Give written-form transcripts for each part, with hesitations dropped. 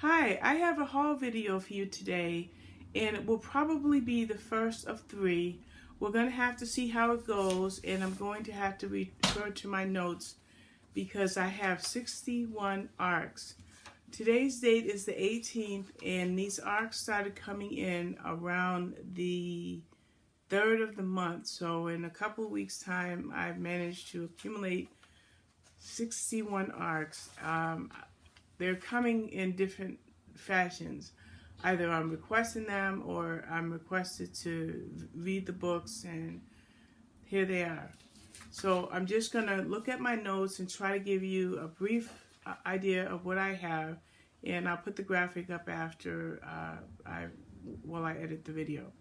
Hi, I have a haul video for you today, and it will probably be the first of 3. We're going to have to see how it goes, and I'm going to have to refer to my notes because I have 61 arcs. Today's date is the 18th, and these arcs started coming in around the 3rd of the month. So in a couple of weeks' time, I've managed to accumulate 61 arcs. They're coming in different fashions. Either I'm requesting them or I'm requested to read the books, and here they are. So I'm just going to look at my notes and try to give you a brief idea of what I have, and I'll put the graphic up after while I edit the video.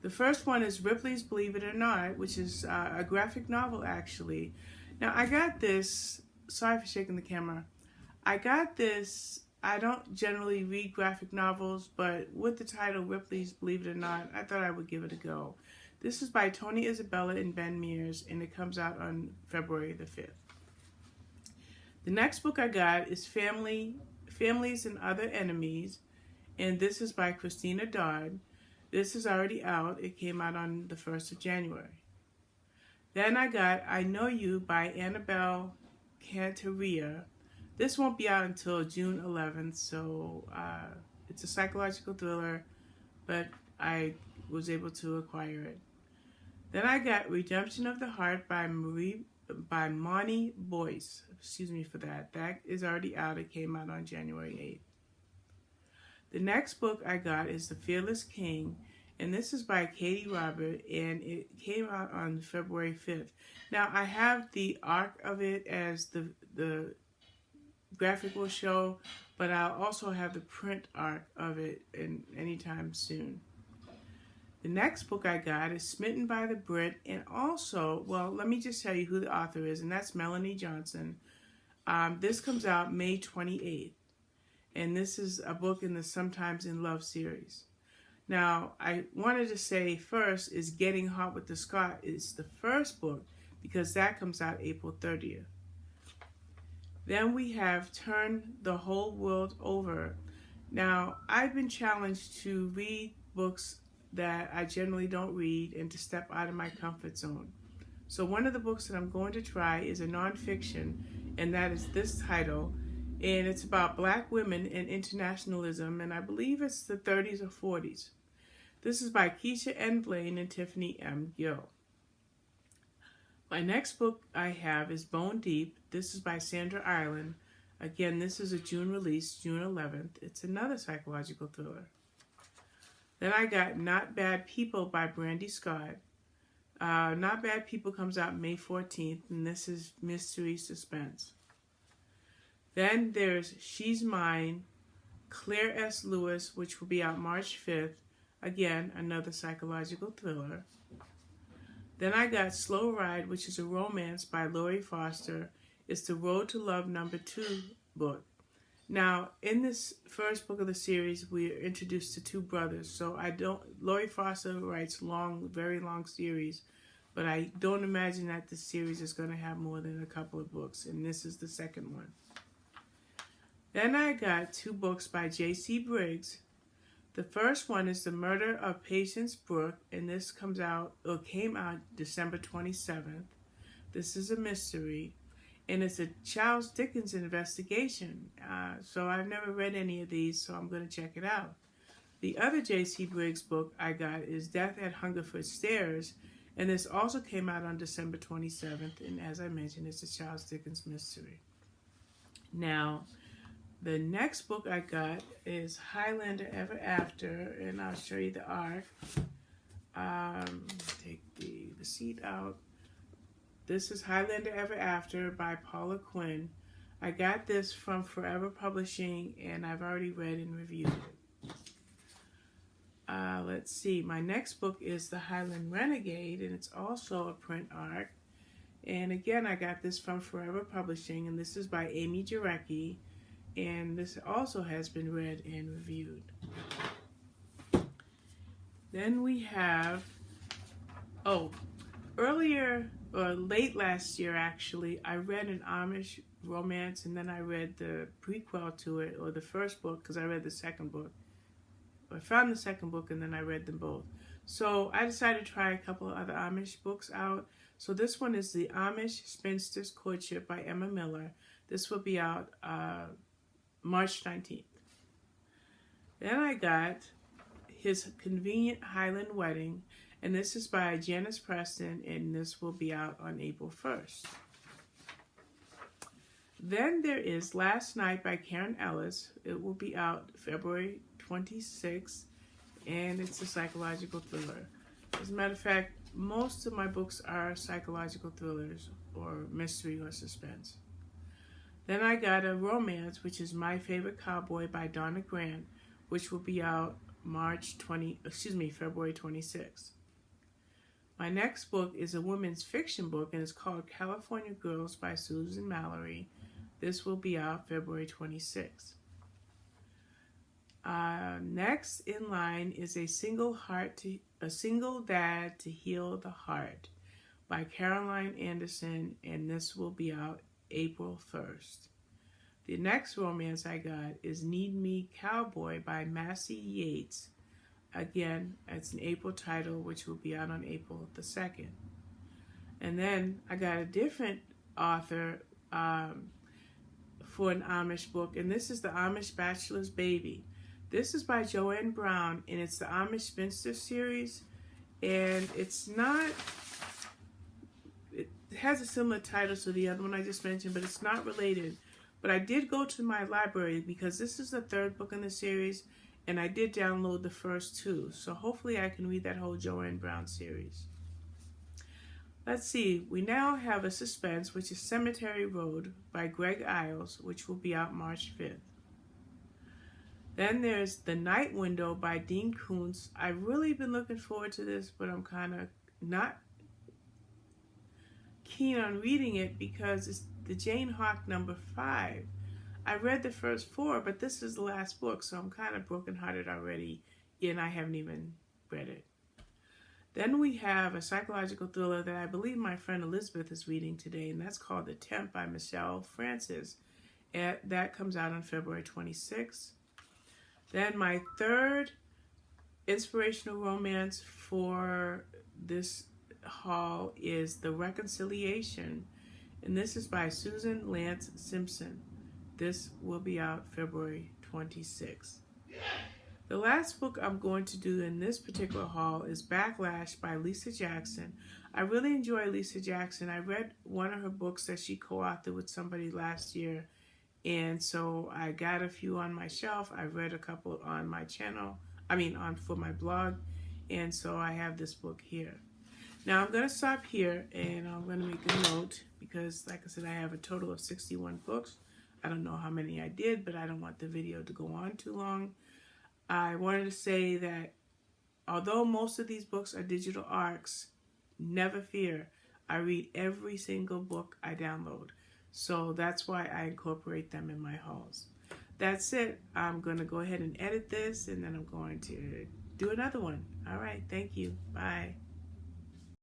The first one is Ripley's Believe It or Not, which is a graphic novel actually. Now I got this, sorry for shaking the camera. I got this, I don't generally read graphic novels, but with the title Ripley's Believe It or Not, I thought I would give it a go. This is by Tony Isabella and Ben Meares, and it comes out on February the 5th. The next book I got is Families and Other Enemies, and this is by Christina Dodd. This is already out. It came out on the 1st of January. Then I got I Know You by Annabel Kantaria. This won't be out until June 11th, so it's a psychological thriller, but I was able to acquire it. Then I got Redemption of the Heart by Moni Boyce. Excuse me for that. That is already out. It came out on January 8th. The next book I got is The Fearless King, and this is by Katee Robert, and it came out on February 5th. Now, I have the arc of it as the graphic will show, but I'll also have the print arc of it in anytime soon. The next book I got is Smitten by the Brit, and also, well, let me just tell you who the author is, and that's Melonie Johnson. This comes out May 28th, and this is a book in the Sometimes in Love series. Now, I wanted to say first is Getting Hot with the Scot is the first book, because that comes out April 30th. Then we have Turn the Whole World Over. Now, I've been challenged to read books that I generally don't read and to step out of my comfort zone. So one of the books that I'm going to try is a nonfiction, and that is this title, and it's about Black women and internationalism, and I believe it's the 30s or 40s. This is by Keisha N. Blain and Tiffany M. Gill. My next book I have is Bone Deep. This is by Sandra Highland. Again, this is a June release, June 11th. It's another psychological thriller. Then I got Not Bad People by Brandy Scot. Not Bad People comes out May 14th, and this is mystery suspense. Then there's She's Mine, Claire S. Lewis, which will be out March 5th. Again, another psychological thriller. Then I got Slow Ride, which is a romance by Lori Foster. It's the Road to Love #2 book. Now, in this first book of the series, we are introduced to 2 brothers. So Lori Foster writes long, very long series, but I don't imagine that this series is going to have more than a couple of books, and this is the second one. Then I got 2 books by J.C. Briggs. The first one is The Murder of Patience Brooke, and this came out December 27th. This is a mystery, and it's a Charles Dickens investigation. So I've never read any of these, so I'm going to check it out. The other J.C. Briggs book I got is Death at Hungerford Stairs, and this also came out on December 27th, and as I mentioned, it's a Charles Dickens mystery. Now, the next book I got is Highlander Ever After, and I'll show you the arc. Take the receipt out. This is Highlander Ever After by Paula Quinn. I got this from Forever Publishing, and I've already read and reviewed it. Let's see. My next book is The Highland Renegade, and it's also a print arc. And again, I got this from Forever Publishing, and this is by Amy Jarecki. And this also has been read and reviewed. Then we have, late last year actually, I read an Amish romance, and then I read the prequel to it, or the first book, because I read the second book. I found the second book and then I read them both. So I decided to try a couple of other Amish books out. So this one is the Amish Spinster's Courtship by Emma Miller. This will be out March 19th. Then I got His Convenient Highland Wedding, and this is by Janice Preston, and this will be out on April 1st. Then there is Last Night by Karen Ellis. It will be out February 26th, and it's a psychological thriller. As a matter of fact, most of my books are psychological thrillers or mystery or suspense. Then I got a romance, which is My Favorite Cowboy by Donna Grant, which will be out February 26th. My next book is a women's fiction book, and it's called California Girls by Susan Mallory. This will be out February 26th. Next in line is A Single Dad to Heal the Heart by Caroline Anderson, and this will be out April 1st. The next romance I got is Need Me Cowboy by Massey Yates. Again, it's an April title, which will be out on April the 2nd. And then I got a different author for an Amish book, and this is The Amish Bachelor's Baby. This is by Joanne Brown, and it's the Amish Spinster series, and it has a similar title to the other one I just mentioned, but it's not related. But I did go to my library because this is the third book in the series, and I did download the first two. So hopefully I can read that whole Joanne Brown series. Let's see. We now have a suspense, which is Cemetery Road by Greg Iles, which will be out March 5th. Then there's The Night Window by Dean Koontz. I've really been looking forward to this, but I'm kind of not keen on reading it because it's the Jane Hawk number 5. I read the first 4, but this is the last book, so I'm kind of brokenhearted already, and I haven't even read it. Then we have a psychological thriller that I believe my friend Elizabeth is reading today, and that's called The Temp by Michelle Francis. And that comes out on February 26th. Then my third inspirational romance for this haul is The Reconciliation, and this is by Susan Lance Simpson. This will be out February 26th. The last book I'm going to do in this particular haul is Backlash by Lisa Jackson. I really enjoy Lisa Jackson. I read one of her books that she co-authored with somebody last year, and so I got a few on my shelf. I read a couple on my channel, for my blog, and so I have this book here. Now I'm going to stop here, and I'm going to make a note because, like I said, I have a total of 61 books. I don't know how many I did, but I don't want the video to go on too long. I wanted to say that although most of these books are digital ARCs, never fear, I read every single book I download. So that's why I incorporate them in my hauls. That's it. I'm going to go ahead and edit this, and then I'm going to do another one. All right. Thank you. Bye.